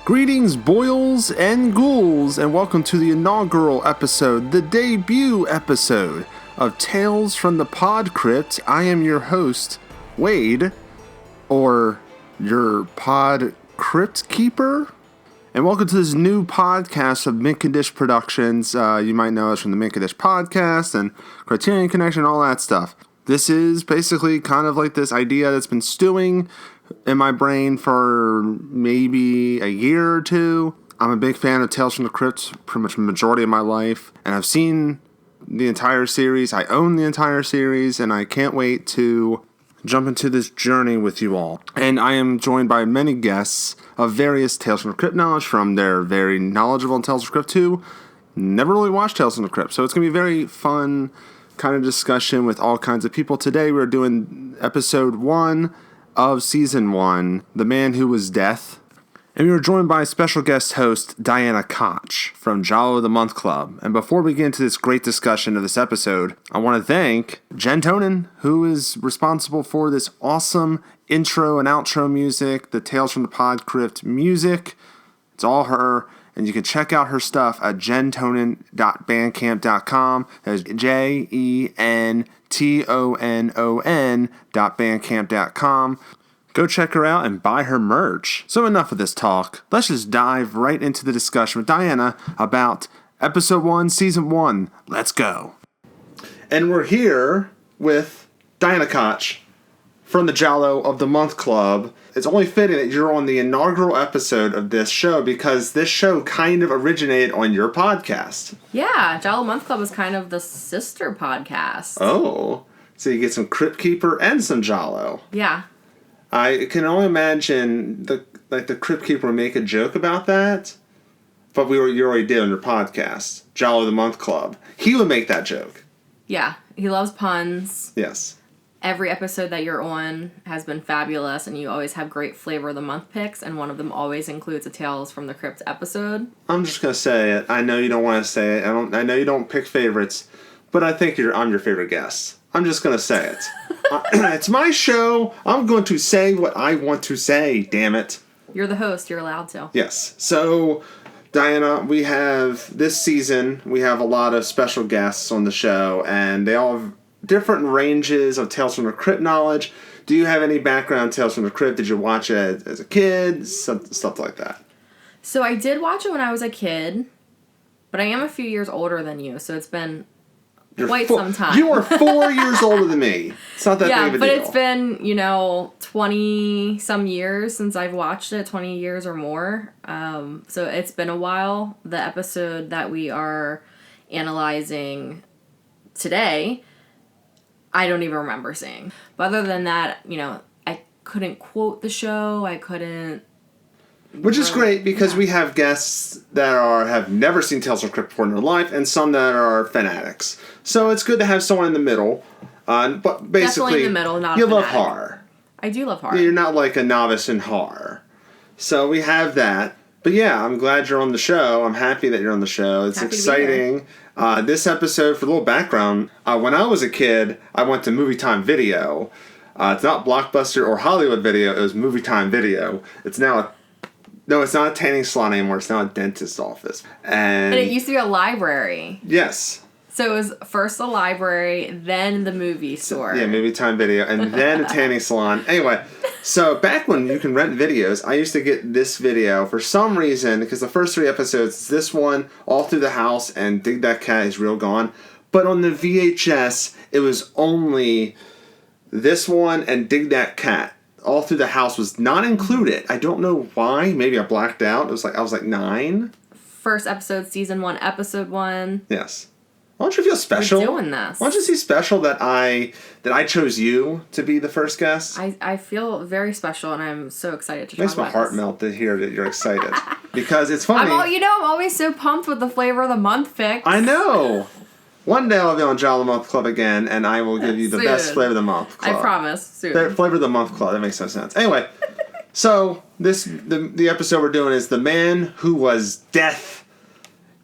Greetings, Boils and Ghouls, and welcome to the inaugural episode, the debut episode of Tales from the Pod-crypt. I am your host, Wade, or your Podcrypt keeper, and welcome to this new podcast of Condish Productions. You might know us from the Condish podcast and Criterion Connection, all that stuff. This is basically kind of like this idea that's been stewing in my brain for maybe a year or two. I'm a big fan of Tales from the Crypt pretty much the majority of my life, and I've seen the entire series. I own the entire series, and I can't wait to jump into this journey with you all. And I am joined by many guests of various Tales from the Crypt knowledge, from their very knowledgeable in Tales from the Crypt to never really watched Tales from the Crypt. So it's going to be a very fun kind of discussion with all kinds of people. Today we're doing episode 1 of season 1, The Man Who Was Death. And we were joined by special guest host Dianna Koch from Giallo the Month Club. And before we get into this great discussion of this episode, I want to thank Jen Tonin, who is responsible for this awesome intro and outro music, the Tales from the Pod-crypt music. It's all her. And you can check out her stuff at jentonin.bandcamp.com. That is jentonon.bandcamp.com. Go check her out and buy her merch. So enough of this talk. Let's just dive right into the discussion with Dianna about episode 1, season 1. Let's go. And we're here with Dianna Koch from the Giallo of the Month Club. It's only fitting that you're on the inaugural episode of this show because this show kind of originated on your podcast. Yeah, Giallo Month Club is kind of the sister podcast. Oh, so you get some Crypt Keeper and some Giallo. Yeah. I can only imagine the Crypt Keeper would make a joke about that, but you already did on your podcast, Giallo the Month Club. He would make that joke. Yeah, he loves puns. Yes. Every episode that you're on has been fabulous, and you always have great flavor of the month picks, and one of them always includes a Tales from the Crypt episode. I'm just gonna say it. I know you don't want to say it. I know you don't pick favorites, but I think I'm your favorite guest. I'm just gonna say it. It's my show. I'm going to say what I want to say. Damn it. You're the host. You're allowed to. Yes. So, Dianna, we have this season. We have a lot of special guests on the show, and they all have different ranges of Tales from the Crypt knowledge. Do you have any background in Tales from the Crypt? Did you watch it as a kid? Stuff like that. So I did watch it when I was a kid, but I am a few years older than you, so it's been quite some time. You are 4 years older than me. It's not that big of a deal. Yeah, but it's been, 20-some years since I've watched it, 20 years or more. So it's been a while. The episode that we are analyzing today, I don't even remember seeing. But other than that, I couldn't quote the show. I couldn't. Which is great because we have guests that have never seen Tales from the Crypt before in their life, and some that are fanatics. So it's good to have someone in the middle. But basically, definitely in the middle, not you a love fanatic. horror. I do love horror. You're not like a novice in horror. So we have that. But yeah, I'm glad you're on the show. I'm happy that you're on the show. It's exciting. This episode, for a little background, when I was a kid, I went to Movie Time Video. It's not Blockbuster or Hollywood Video. It was Movie Time Video. It's not a tanning salon anymore. It's now a dentist's office. And it used to be a library. Yes. So it was first the library, then the movie store. Yeah, Movie Time Video, and then a tanning salon. Anyway, so back when you can rent videos, I used to get this video for some reason, because the first 3 episodes, this one, All Through the House, and Dig That Cat is Real Gone. But on the VHS, it was only this one and Dig That Cat. All Through the House was not included. I don't know why. Maybe I blacked out. I was like 9. First episode, season 1, episode 1. Yes. Why don't you feel special? We're doing this. Why don't you see special that I chose you to be the first guest? I feel very special, and I'm so excited to talk Makes about my heart this. melt to hear that you're excited. Because it's funny. I'm always so pumped with the flavor of the month picks. I know. One day I'll be on Giallo Month Club again, and I will give you the best flavor of the month club. I promise. Soon. The flavor of the month club. That makes no sense. Anyway, so the episode we're doing is The Man Who Was Death.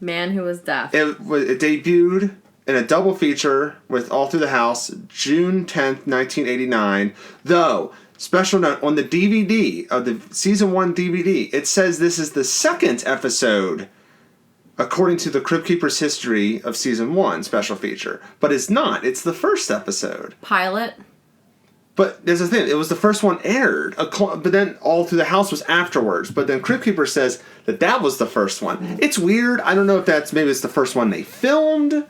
Man Who Was Death. It debuted in a double feature with All Through the House, June 10th, 1989. Though, Special note, on the DVD of the Season 1 DVD, it says this is the second episode according to the Crypt Keeper's history of Season 1 special feature. But it's not. It's the first episode. Pilot. But there's a thing. It was the first one aired. But then All Through the House was afterwards. But then Crypt Keeper says that was the first one. It's weird. I don't know if maybe it's the first one they filmed.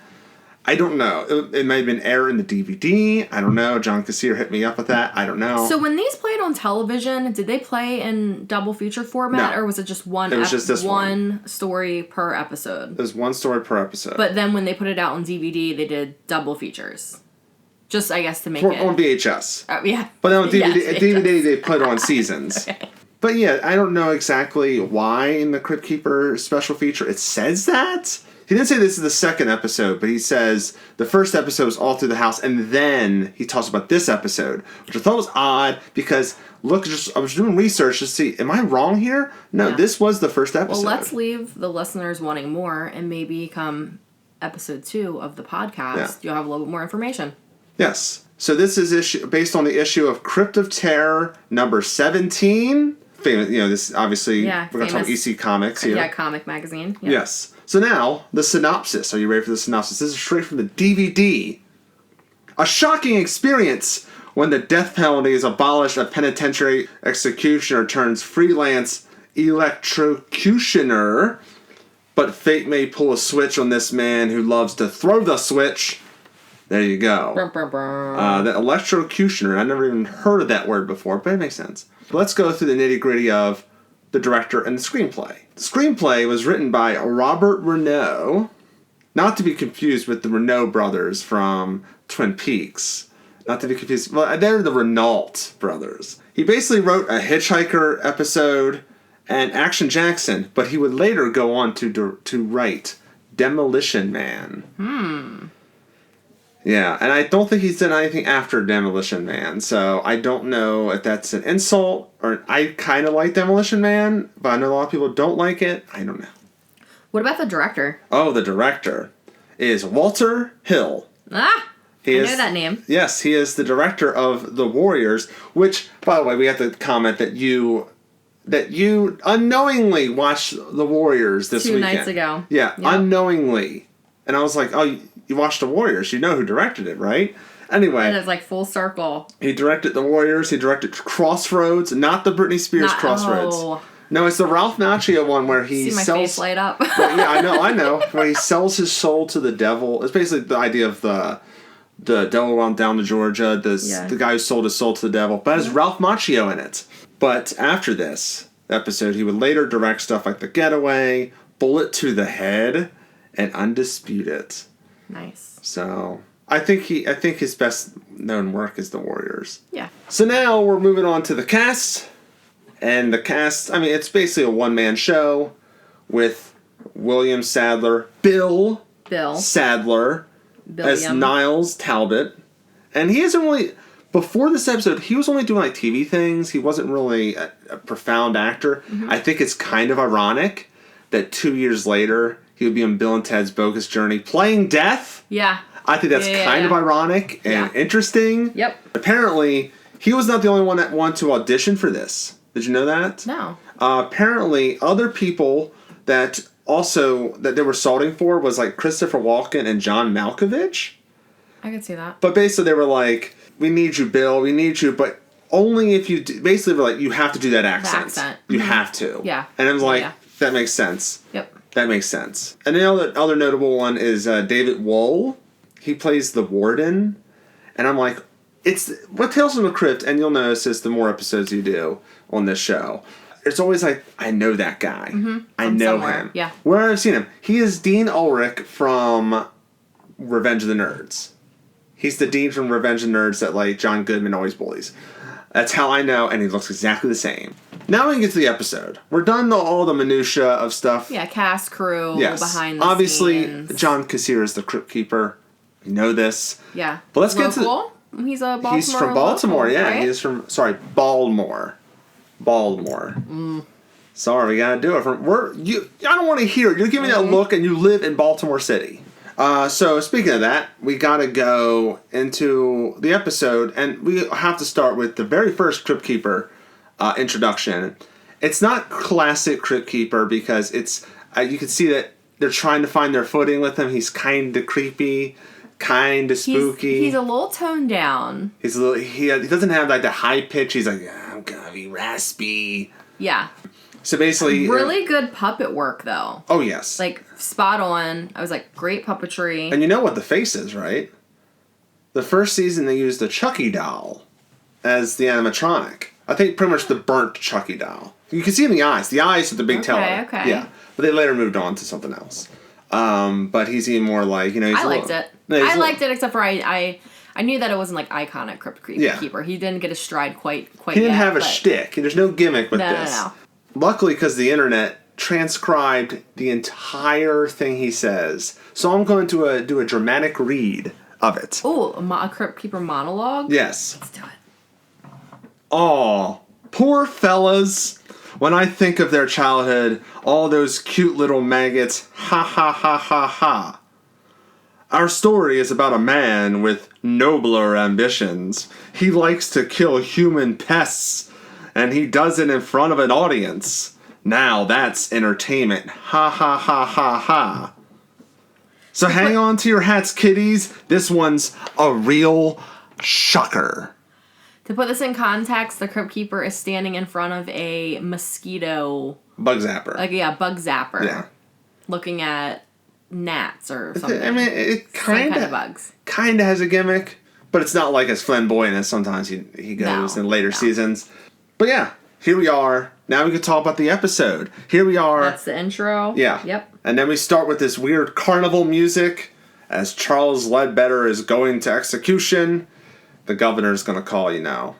I don't know. It might have been aired in the DVD. I don't know. John Kassir hit me up with that. I don't know. So when these played on television, did they play in double feature format, or was it just one? It was just this one story per episode. It was one story per episode. But then when they put it out on DVD, they did double features. Just, I guess, to make it... on VHS. Yeah. But on DVD they put on seasons. Okay. But yeah, I don't know exactly why in the Crypt Keeper special feature it says that. He didn't say this is the second episode, but he says the first episode was All Through the House, and then he talks about this episode, which I thought was odd because, I was doing research to see, am I wrong here? No, This was the first episode. Well, let's leave the listeners wanting more, and maybe come episode 2 of the podcast, you'll have a little bit more information. Yes. So this is based on the issue of Crypt of Terror number 17. Famous, this obviously we're going to talk EC Comics here. Yeah, comic magazine. Yep. Yes. So now, the synopsis. Are you ready for the synopsis? This is straight from the DVD. A shocking experience when the death penalty is abolished. A penitentiary executioner turns freelance electrocutioner. But fate may pull a switch on this man who loves to throw the switch. There you go. The electrocutioner. I never even heard of that word before, but it makes sense. But let's go through the nitty-gritty of the director and the screenplay. The screenplay was written by Robert Renaud, not to be confused with the Renaud brothers from Twin Peaks. Not to be confused. Well, they're the Renault brothers. He basically wrote a Hitchhiker episode and Action Jackson, but he would later go on to write Demolition Man. Yeah, and I don't think he's done anything after Demolition Man, so I don't know if that's an insult, or I kind of like Demolition Man, but I know a lot of people don't like it. I don't know. What about the director? Oh, the director is Walter Hill. I know that name. Yes, he is the director of The Warriors, which, by the way, we have to comment that you unknowingly watched The Warriors this weekend. 2 nights ago. Yeah, yep. Unknowingly. And I was like, oh, you watched The Warriors. You know who directed it, right? Anyway. And it's like full circle. He directed The Warriors. He directed Crossroads. Not the Britney Spears Crossroads. Oh. No, it's the Ralph Macchio one where he sells... See my face light up. Yeah, I know. Where he sells his soul to the devil. It's basically the idea of the devil went down to Georgia. The guy who sold his soul to the devil. But it has Ralph Macchio in it. But after this episode, he would later direct stuff like The Getaway, Bullet to the Head, and Undisputed. Nice. So I think his best known work is The Warriors. Yeah. So now we're moving on to the cast. And the cast, I mean, it's basically a one-man show with William Sadler, Bill Sadler as Niles Talbot. And he hasn't really, before this episode, he was only doing like TV things. He wasn't really a profound actor. Mm-hmm. I think it's kind of ironic that 2 years later, he would be on Bill and Ted's Bogus Journey playing death. Yeah. I think that's kind of ironic and interesting. Yep. Apparently, he was not the only one that wanted to audition for this. Did you know that? No. Apparently, other people that they were salting for was like Christopher Walken and John Malkovich. I could see that. But basically, they were like, "We need you, Bill. We need you, but only if you." Basically, they were like, "You have to do that accent. You have to." Yeah. And I was like, "That makes sense." Yep. That makes sense. And the other notable one is David Wohl. He plays the warden, and I'm like, it's what Tales from the Crypt, and you'll notice this the more episodes you do on this show. It's always like, I know that guy. Mm-hmm. I know him. Yeah. Where I've seen him. He is Dean Ulrich from Revenge of the Nerds. He's the Dean from Revenge of the Nerds that like John Goodman always bullies. That's how I know, and he looks exactly the same. Now we can get to the episode. We're done all the minutia of stuff. Yeah, cast, crew, behind the obviously, scenes. John Kassir is the Crypt Keeper. You know this. Yeah. But let's get to... He's a Baltimore. He's from Baltimore, local, yeah. Right? He is from Baltimore. Sorry, we gotta do it. I don't want to hear it. You're giving me that look, and you live in Baltimore City. So speaking of that, we got to go into the episode, and we have to start with the very first Crypt Keeper introduction. It's not classic Crypt Keeper because it's you can see that they're trying to find their footing with him. He's kind of creepy, kind of spooky. He's a little toned down. He's a little. He doesn't have like the high pitch. He's like, I'm gonna be raspy. Yeah. So basically, really good puppet work though. Oh yes. Like spot on. I was like, great puppetry. And you know what the face is, right? The first season they used the Chucky doll as the animatronic. I think pretty much the burnt Chucky doll. You can see in the eyes. The eyes are the big teller. Okay. Yeah. But they later moved on to something else. But he's even more like, he's I liked it. I liked it, except for I knew that it wasn't like iconic Crypt Keeper. He didn't get a stride quite He didn't have a shtick. There's no gimmick with this. No. Luckily, because the internet transcribed the entire thing he says. So I'm going to do a dramatic read of it. Oh, a Crypt Keeper monologue? Yes. Let's do it. Aw, poor fellas. When I think of their childhood, all those cute little maggots, ha ha ha ha ha. Our story is about a man with nobler ambitions. He likes to kill human pests, and he does it in front of an audience. Now that's entertainment. Ha ha ha ha ha. So hang on to your hats, kiddies. This one's a real shocker. To put this in context, the Crypt Keeper is standing in front of a mosquito... Bug zapper. Bug zapper. Yeah. Looking at gnats or something. I mean, it kind of bugs. Kind of has a gimmick, but it's not like as flamboyant as sometimes he goes in later seasons. But yeah, here we are. Now we can talk about the episode. Here we are. That's the intro. Yeah. Yep. And then we start with this weird carnival music as Charles Ledbetter is going to execution. The governor's going to call you now.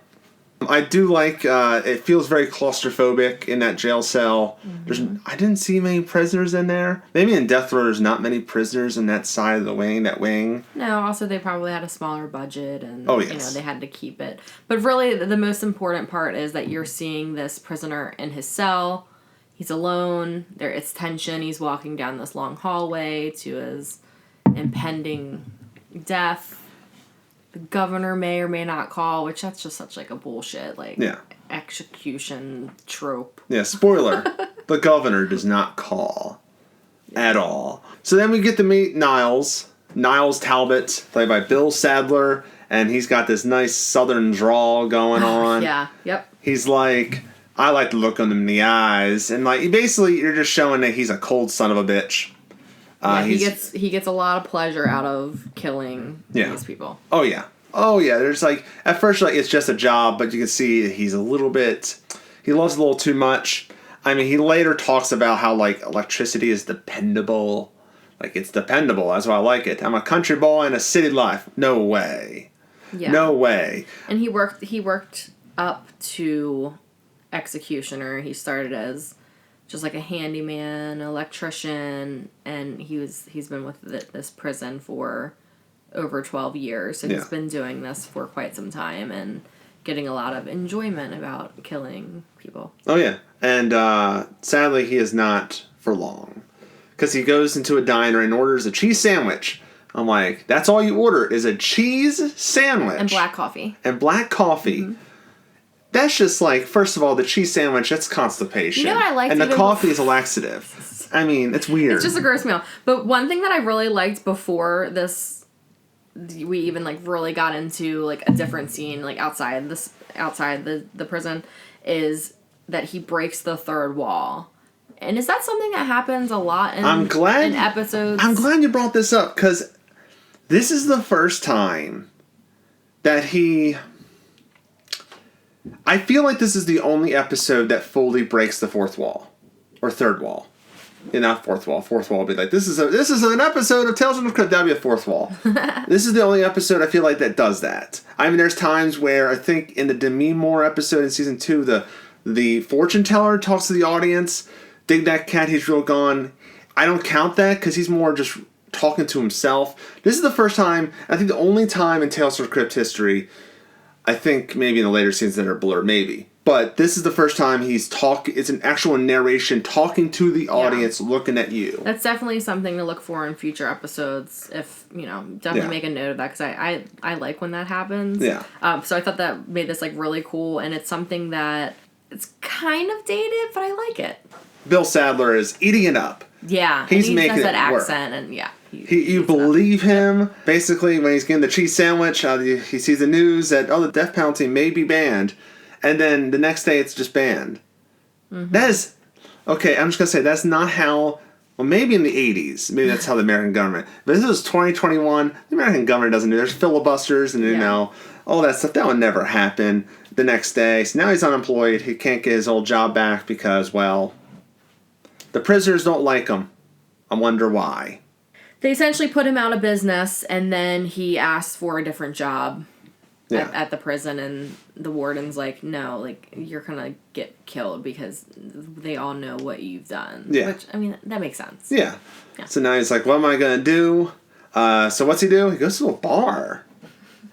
I do like, it feels very claustrophobic in that jail cell. Mm-hmm. I didn't see many prisoners in there. Maybe in Death Row there's not many prisoners in that side of the wing, that wing. No, also they probably had a smaller budget and they had to keep it. But really the most important part is that you're seeing this prisoner in his cell. He's alone. It's tension. He's walking down this long hallway to his impending death. The governor may or may not call, which that's just such like a bullshit execution trope. Yeah, spoiler. The governor does not call at all. So then we get to meet Niles Talbot, played by Bill Sadler, and he's got this nice southern drawl going on. Yeah, yep. He's like, I like to look him in the eyes, and like basically you're just showing that he's a cold son of a bitch. He gets a lot of pleasure out of killing these people. Oh yeah. There's like at first it's just a job, but you can see he loves it a little too much. I mean, he later talks about how like electricity is dependable. Like it's dependable. That's why I like it. I'm a country boy in a city life. No way. Yeah. No way. And he worked up to executioner. He started as just like a handyman, electrician, and he's been with this prison for over 12 years. So he's been doing this for quite some time and getting a lot of enjoyment about killing people. Oh yeah, and sadly he is not for long, because he goes into a diner and orders a cheese sandwich. I'm like, that's all you order is a cheese sandwich and black coffee. Mm-hmm. That's just like, first of all, the cheese sandwich, that's constipation. You know what I liked? And the coffee is a laxative. I mean, it's weird. It's just a gross meal. But one thing that I really liked before this, we even like really got into like a different scene, like outside the prison, is that he breaks the third wall. And is that something that happens a lot in episodes? I'm glad you brought this up, because this is the first time that I feel like this is the only episode that fully breaks the fourth wall. Or third wall. Yeah, not fourth wall. Fourth wall would be like, this is an episode of Tales from the Crypt. That would be a fourth wall. This is the only episode I feel like that does that. I mean, there's times where I think in the Demi Moore episode in season 2, the fortune teller talks to the audience. Dig that cat, he's real gone. I don't count that because he's more just talking to himself. This is the first time, I think the only time in Tales from the Crypt history, I think maybe in the later scenes that are blurred, maybe. But this is the first time he's talking. It's an actual narration talking to the audience, looking at you. That's definitely something to look for in future episodes. If, definitely make a note of that, because I like when that happens. Yeah. So I thought that made this, like, really cool, and it's something that it's kind of dated, but I like it. Bill Sadler is eating it up. Yeah. He's making that it work. accent, and yeah. You believe him. Basically, when he's getting the cheese sandwich, he sees the news that, the death penalty may be banned. And then the next day, it's just banned. Mm-hmm. That is... Okay, I'm just going to say, that's not how... Well, maybe in the 80s. Maybe that's how the American government... But this is 2021. The American government doesn't do... There's filibusters and, all that stuff. That would never happen the next day. So now he's unemployed. He can't get his old job back because, well... The prisoners don't like him. I wonder why. They essentially put him out of business, and then he asks for a different job at the prison, and the warden's like, no, like, you're gonna get killed because they all know what you've done. Yeah. Which, I mean, that makes sense. Yeah. So now he's like, what am I gonna do? So what's he do? He goes to a bar.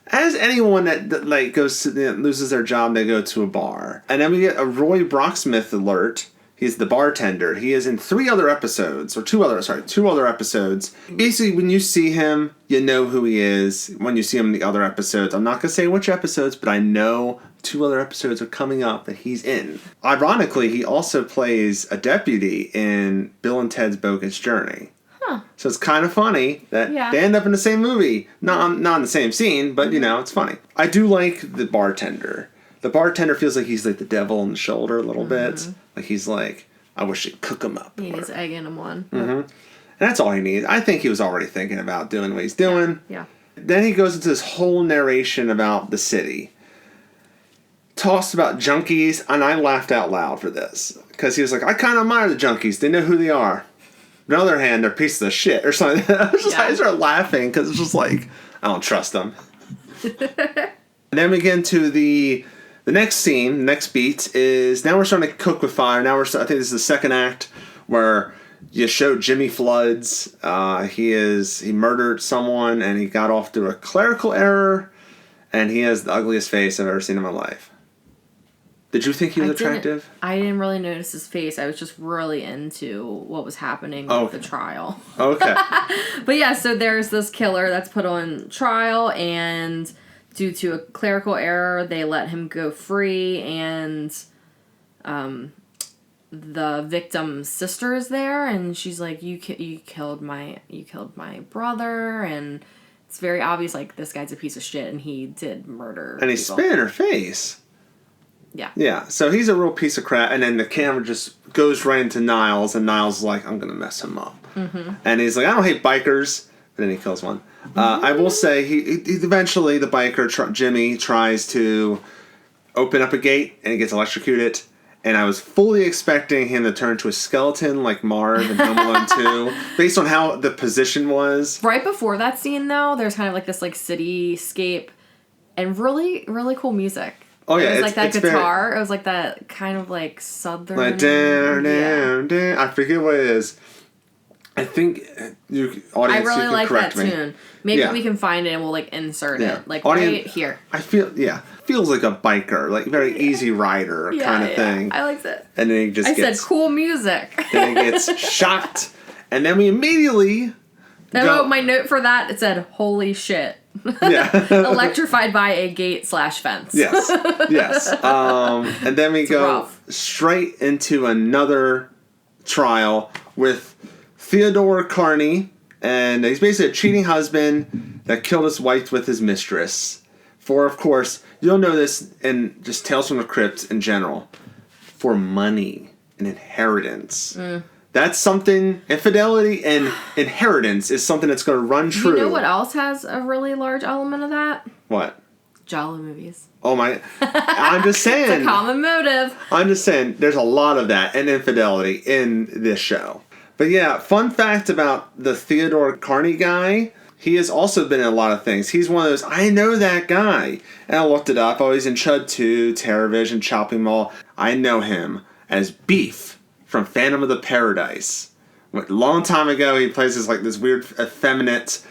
As anyone that like, goes to, loses their job, they go to a bar. And then we get a Roy Brocksmith alert. He's the bartender. He is in 2 other episodes. Basically, when you see him, you know who he is. When you see him in the other episodes, I'm not going to say which episodes, but I know 2 other episodes are coming up that he's in. Ironically, he also plays a deputy in Bill and Ted's Bogus Journey. Huh. So it's kind of funny that they end up in the same movie. Not in the same scene, but, it's funny. I do like the bartender. The bartender feels like he's like the devil on the shoulder a little bit. Like he's like, I wish you'd cook him up. He's egging him on. Mm-hmm. And that's all he needs. I think he was already thinking about doing what he's doing. Yeah. Then he goes into this whole narration about the city. Talks about junkies, and I laughed out loud for this. Because he was like, I kind of admire the junkies. They know who they are. On the other hand, they're pieces of shit or something. I started laughing because it's just like, I don't trust them. And then we get into the next scene, the next beat is now we're starting to cook with fire. Now I think this is the second act where you show Jimmy Floods. He murdered someone and he got off through a clerical error, and he has the ugliest face I've ever seen in my life. Did you think he was attractive? I didn't really notice his face. I was just really into what was happening with the trial. Okay. But yeah, so there's this killer that's put on trial, and due to a clerical error, they let him go free, and the victim's sister is there, and she's like, "You killed my brother," and it's very obvious, like, this guy's a piece of shit, and he did murder. And he spit in her face. Yeah. Yeah. So he's a real piece of crap, and then the camera just goes right into Niles, and Niles is like, "I'm gonna mess him up," and he's like, "I don't hate bikers," but then he kills one. I will say he eventually the biker Jimmy tries to open up a gate and he gets electrocuted, and I was fully expecting him to turn to a skeleton like Marv in Home Alone 2 based on how the position was. Right before that scene, though, there's kind of like this like cityscape and really, really cool music. Oh yeah, it was like that guitar. It was like that kind of like southern. Like down. I forget what it is. I think I really like that tune. Maybe we can find it and we'll like insert it like right here. I feels like a biker, like very easy rider kind of thing. I like that. And then he just said cool music. Then he gets shot, and then we immediately. My note for that, it said, "Holy shit." Yeah. Electrified by a gate/fence. Yes. And then we go straight into another trial with Theodore Carney, and he's basically a cheating husband that killed his wife with his mistress. For, of course, you'll know this in just Tales from the Crypt in general, for money and inheritance. That's something, infidelity and inheritance is something that's going to run true. You know what else has a really large element of that? What? Giallo movies. Oh my, I'm just saying. It's a common motive. I'm just saying, there's a lot of that and infidelity in this show. But yeah, fun fact about the Theodore Carney guy, he has also been in a lot of things. He's one of those, I know that guy. And I looked it up. Oh, he's in Chud 2, Terrorvision, Chopping Mall. I know him as Beef from Phantom of the Paradise. A long time ago, he plays as like this weird, effeminate,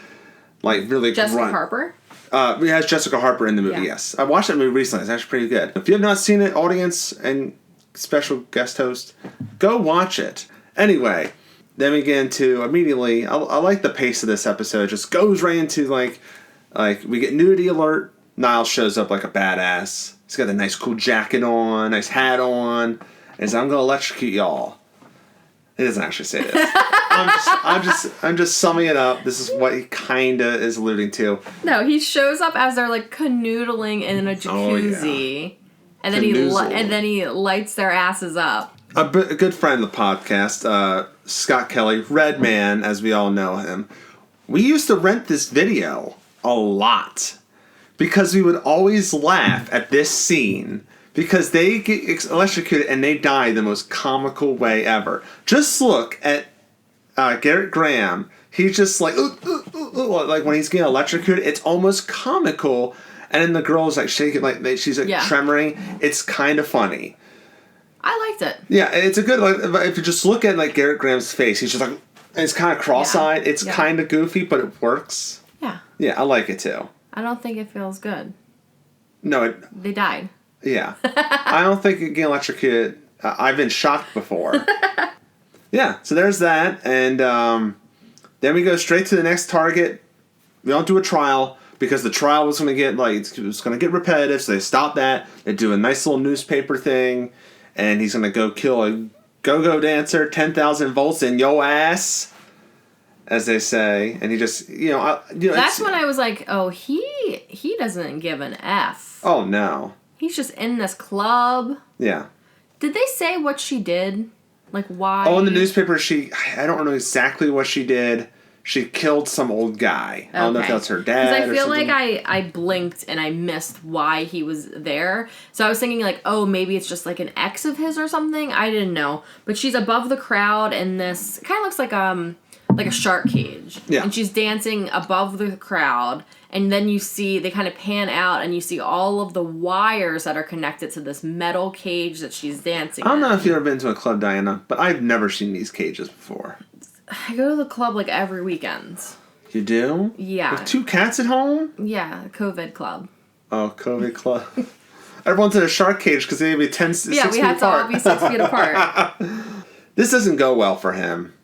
like really Jessica Harper? It has Jessica Harper in the movie, yes. I watched that movie recently. It's actually pretty good. If you have not seen it, audience and special guest host, go watch it. Anyway, then we get into immediately, I like the pace of this episode. It just goes right into, like we get nudity alert. Niles shows up like a badass. He's got a nice cool jacket on, nice hat on. And says, I'm going to electrocute y'all. He doesn't actually say this. I'm just summing it up. This is what he kind of is alluding to. No, he shows up as they're like canoodling in a jacuzzi, and then he lights their asses up. A good friend of the podcast, Scott Kelly, Red Man, as we all know him. We used to rent this video a lot because we would always laugh at this scene. Because they get electrocuted and they die the most comical way ever. Just look at Garrett Graham. He's just like when he's getting electrocuted, it's almost comical. And then the girl is like shaking, like she's like tremoring. It's kind of funny. I liked it. Yeah, it's a good. Like, if you just look at like Garrett Graham's face, he's just like it's kind of cross-eyed. It's kind of goofy, but it works. Yeah. Yeah, I like it too. I don't think it feels good. No, they died. Yeah. I don't think it get electrocuted. I've been shocked before. Yeah, so there's that. And then we go straight to the next target. We don't do a trial because the trial was going to get, it was going to get repetitive. So they stop that. They do a nice little newspaper thing. And he's going to go kill a go-go dancer, 10,000 volts in yo ass, as they say. And he just, That's when I was like, oh, he doesn't give an F. Oh, no. He's just in this club. Yeah. Did they say what she did? Like, why? Oh, in the newspaper, I don't know exactly what she did. She killed some old guy. Okay. I don't know if that's her dad or something. Because I feel like I blinked and I missed why he was there. So I was thinking, like, oh, maybe it's just, like, an ex of his or something. I didn't know. But she's above the crowd in this... It kind of looks like a shark cage. Yeah. And she's dancing above the crowd. And then you see, they kind of pan out, and you see all of the wires that are connected to this metal cage that she's dancing I don't know if you've ever been to a club, Diana, but I've never seen these cages before. I go to the club, like, every weekend. You do? Yeah. With 2 cats at home? Yeah, COVID club. Oh, COVID club. Everyone's in a shark cage because they would be 6 feet apart. Yeah, we had to all be 6 feet apart. This doesn't go well for him.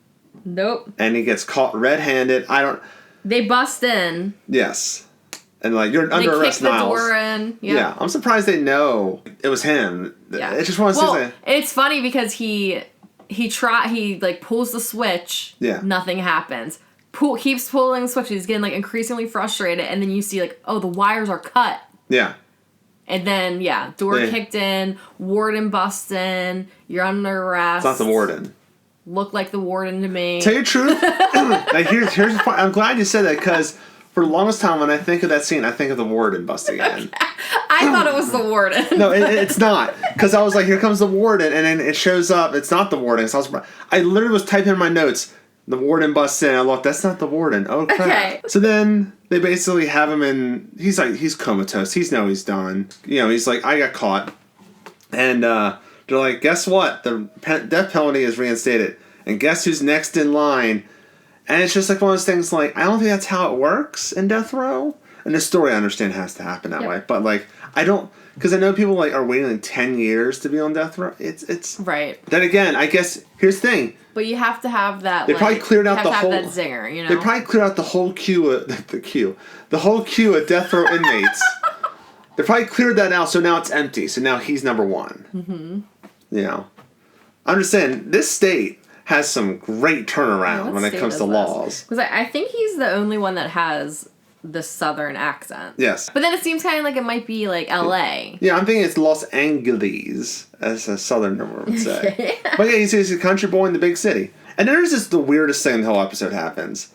Nope. And he gets caught red-handed. They bust in. Yes. And, you're under arrest, Niles. They kick the door in. Yep. Yeah. I'm surprised they know it was him. Yeah. It just wants to say... It's funny because he pulls the switch. Yeah. Nothing happens. Keeps pulling the switch. He's getting, increasingly frustrated. And then you see, the wires are cut. Yeah. And then, door kicked in. Warden busts in. You're under arrest. It's not the warden. Look like the warden to me. Tell you the truth, here's the point. I'm glad you said that because for the longest time when I think of that scene, I think of the warden busting in. Okay. I thought it was the warden. No, it's not. Because I was like, here comes the warden, and then it shows up. It's not the warden. So I literally was typing in my notes, the warden busts in. I looked, that's not the warden. Oh, crap. Okay. So then they basically have him in, he's comatose. He's done. He's like, I got caught. And, they're like, guess what? The death penalty is reinstated. And guess who's next in line? And it's just like one of those things I don't think that's how it works in death row. And the story I understand has to happen that way. But I don't, because I know people are waiting 10 years to be on death row. It's right. Then again, I guess, here's the thing. But you have to have that, they probably cleared out the whole, that zinger, They probably cleared out the whole queue of death row inmates. They probably cleared that out, so now it's empty. So now he's number 1. Mm-hmm. I'm just saying, this state has some great turnaround when it comes to laws. Because I think he's the only one that has the southern accent. Yes. But then it seems kind of like it might be L.A. Yeah, I'm thinking it's Los Angeles, as a southerner would say. But yeah, he's a country boy in the big city. And there's just the weirdest thing the whole episode happens.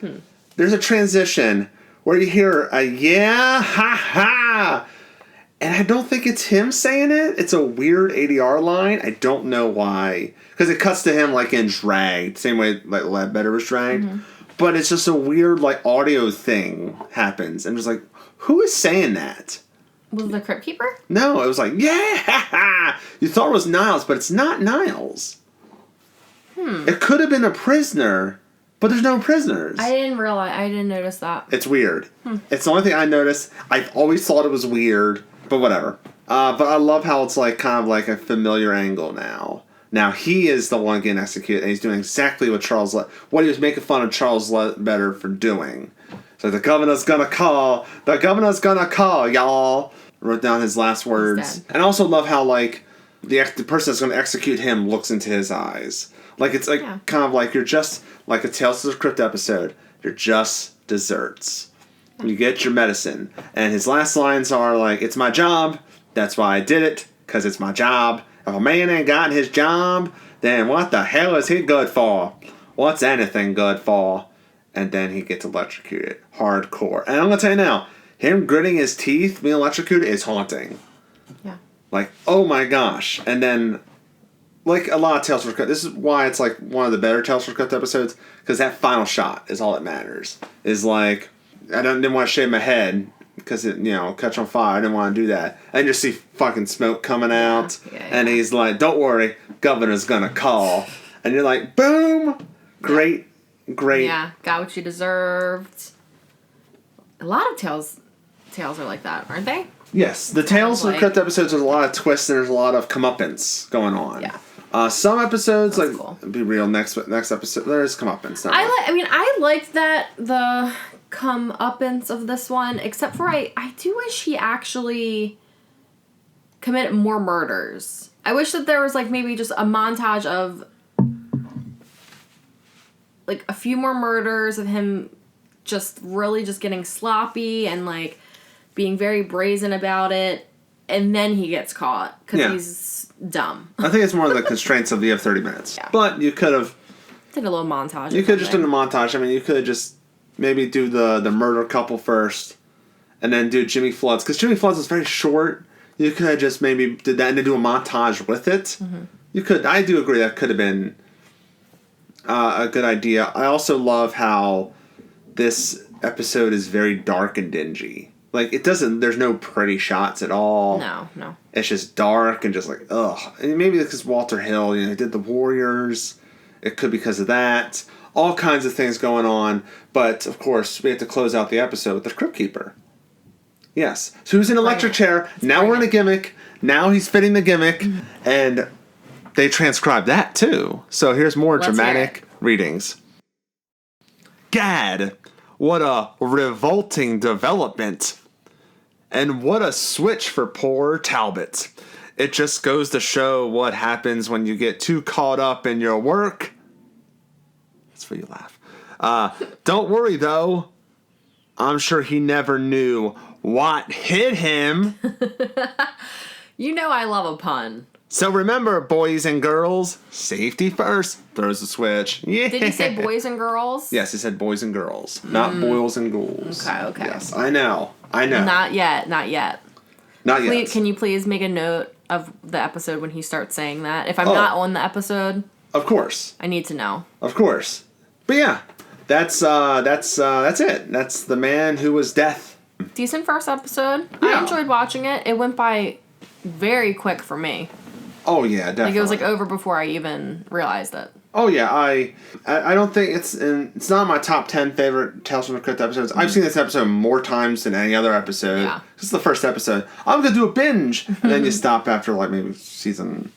There's a transition where you hear a yeah, ha, ha. And I don't think it's him saying it. It's a weird ADR line. I don't know why. Because it cuts to him in dragged. Same way Ledbetter was dragged. Mm-hmm. But it's just a weird audio thing happens. And it's who is saying that? Was it the Crypt Keeper? No, it was yeah! You thought it was Niles, but it's not Niles. It could have been a prisoner But there's no prisoners. I didn't notice that. It's weird. It's the only thing I noticed. I've always thought it was weird, but whatever. But I love how it's like kind of like a familiar angle now. Now he is the one getting executed, and he's doing exactly what what he was making fun of Charles Ledbetter for doing. So the governor's gonna call, y'all. Wrote down his last words. And I also love how like the person that's gonna execute him looks into his eyes. Like it's like kind of like you're just like a Tales from the Crypt episode. You're just desserts. You get your medicine. And his last lines are like, "It's my job. That's why I did it, because it's my job. If a man ain't got his job, then what the hell is he good for? What's anything good for?" And then he gets electrocuted. Hardcore. And I'm going to tell you now, him gritting his teeth being electrocuted is haunting. Yeah. Like, oh my gosh. And then, like a lot of Tales from the Crypt, this is why it's like one of the better Tales from the Crypt episodes, because that final shot is all that matters. Is like, I didn't want to shave my head because it, catch on fire. I didn't want to do that. And just see fucking smoke coming out. And he's like, "Don't worry, governor's gonna call." And you're like, boom! Great. Yeah, got what you deserved. A lot of tales are like that, aren't they? Yes, the Tales from the Crypt episodes, there's a lot of twists and there's a lot of comeuppance going on. Yeah. Some episodes, that's like, cool. Be real, next episode, there's comeuppance. I liked that, the comeuppance of this one, except for I do wish he actually committed more murders. I wish that there was, like, maybe just a montage of, like, a few more murders of him just really just getting sloppy and, like, being very brazen about it, and then he gets caught because he's dumb. I think it's more the constraints of you have 30 minutes. Yeah. But you could have did a little montage. You could have just done a montage. I mean, you could have just maybe do the murder couple first, and then do Jimmy Flood's, because Jimmy Flood's is very short. You could have just maybe did that and then do a montage with it. Mm-hmm. You could. I do agree that could have been a good idea. I also love how this episode is very dark and dingy. Like, there's no pretty shots at all. No. It's just dark and just like, ugh. And maybe because Walter Hill, he did The Warriors. It could be because of that. All kinds of things going on. But, of course, we have to close out the episode with the Crypt Keeper. Yes. So who's in an electric chair. Now we're in a gimmick. Now he's fitting the gimmick. Mm-hmm. And they transcribe that, too. So here's more dramatic readings. Gad, what a revolting development. And what a switch for poor Talbot. It just goes to show what happens when you get too caught up in your work. That's where you laugh. Don't worry, though. I'm sure he never knew what hit him. You know I love a pun. So remember, boys and girls, safety first. Throws the switch. Yeah. Did he say boys and girls? Yes, he said boys and girls, not boils and ghouls. Okay. Yes, I know. Not yet. Not yet. Can you please make a note of the episode when he starts saying that? If I'm not on the episode, of course, I need to know. Of course, but yeah, that's it. That's The Man Who Was Death. Decent first episode. Yeah. I enjoyed watching it. It went by very quick for me. Oh yeah, definitely. Like it was like over before I even realized it. Oh yeah, I don't think it's not my top 10 favorite Tales from the Crypt episodes. Mm-hmm. I've seen this episode more times than any other episode. Yeah. This is the first episode. I'm gonna do a binge, and then you stop after like maybe season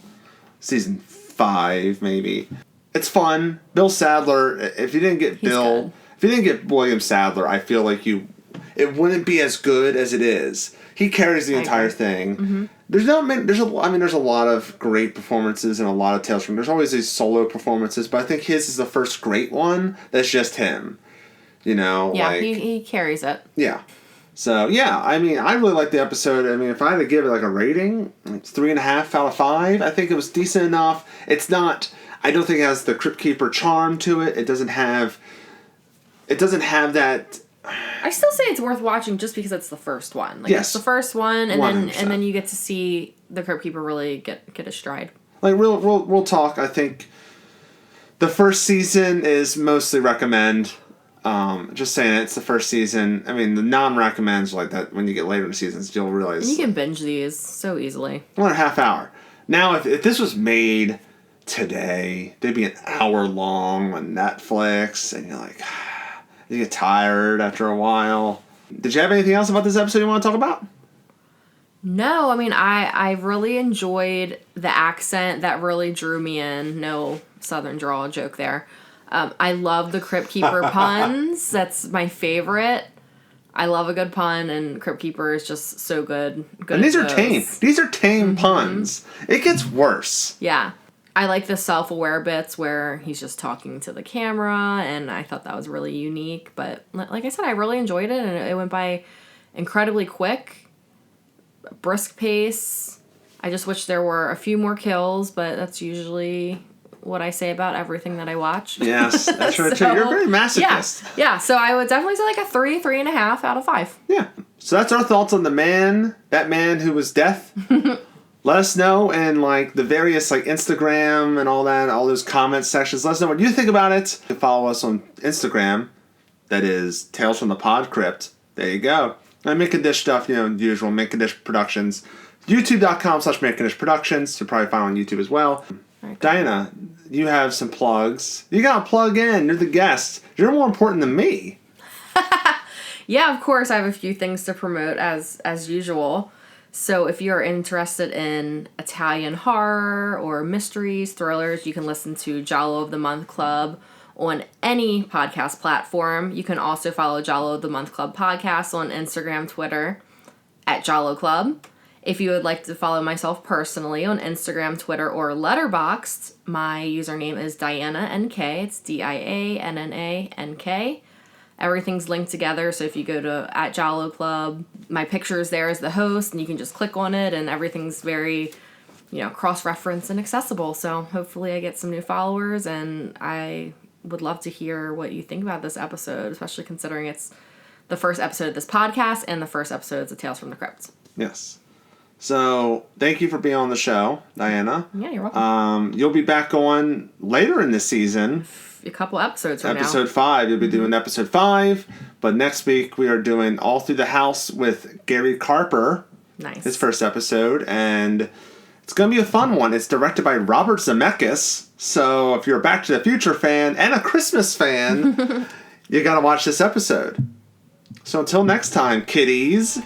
5 maybe. It's fun. Bill Sadler. If you didn't get if you didn't get William Sadler, I feel like it wouldn't be as good as it is. He carries the entire thing. Mm-hmm. There's a lot of great performances and a lot of Tales from. There's always these solo performances, but I think his is the first great one that's just him. Yeah, he carries it. Yeah. So yeah, I really like the episode. If I had to give it like a rating, it's 3.5 out of 5. I think it was decent enough. It's not. I don't think it has the Crypt Keeper charm to it. It doesn't have that. I still say it's worth watching just because it's the first one. Like, yes. It's the first one, and 100%. then you get to see the Crypt Keeper really get a stride. Like we'll talk. I think the first season is mostly recommend. Just saying it's the first season. The non-recommends like that. When you get later in the seasons, you'll realize you can binge these so easily. 1.5 hour. Now, if this was made today. They'd be an hour long on Netflix, and you're like, you get tired after a while. Did you have anything else about this episode you want to talk about? No, I mean, I really enjoyed the accent. That really drew me in. No Southern drawl joke there. I love the Crypt Keeper puns. That's my favorite. I love a good pun, and Crypt Keeper is just so good. And these are tame. These are tame puns. It gets worse. Yeah. I like the self-aware bits where he's just talking to the camera, and I thought that was really unique. But like I said, I really enjoyed it, and it went by incredibly quick. Brisk pace. I just wish there were a few more kills, but that's usually what I say about everything that I watch. Yes, that's right. So, you're very masochist. Yeah, so I would definitely say like a 3.5 out of 5. Yeah. So that's our thoughts on that man who was death. Let us know in like the various like Instagram and all that, all those comment sections. Let us know what you think about it. You can follow us on Instagram. That is Tales from the Pod-crypt. There you go. And Condish stuff, the usual Condish Productions. YouTube.com/Condish Productions. You'll probably find on YouTube as well. Right. Dianna, you have some plugs. You got to plug in. You're the guest. You're more important than me. Yeah, of course. I have a few things to promote as usual. So if you're interested in Italian horror or mysteries, thrillers, you can listen to Giallo of the Month Club on any podcast platform. You can also follow Giallo of the Month Club podcast on Instagram, Twitter, at Giallo Club. If you would like to follow myself personally on Instagram, Twitter, or Letterboxd, my username is Dianna NK. It's DIANNANK. Everything's linked together, so if you go to at Giallo Club, my picture is there as the host, and you can just click on it, and everything's very, cross-referenced and accessible. So hopefully I get some new followers, and I would love to hear what you think about this episode, especially considering it's the first episode of this podcast and the first episode of Tales from the Crypt. Yes. So, thank you for being on the show, Dianna. Yeah, you're welcome. You'll be back on later in this season. A couple episodes from Episode 5. You'll be doing episode 5. But next week, we are doing All Through the House with Gary Carper. Nice. His first episode. And it's going to be a fun one. It's directed by Robert Zemeckis. So, if you're a Back to the Future fan and a Christmas fan, you got to watch this episode. So, until next time, kiddies.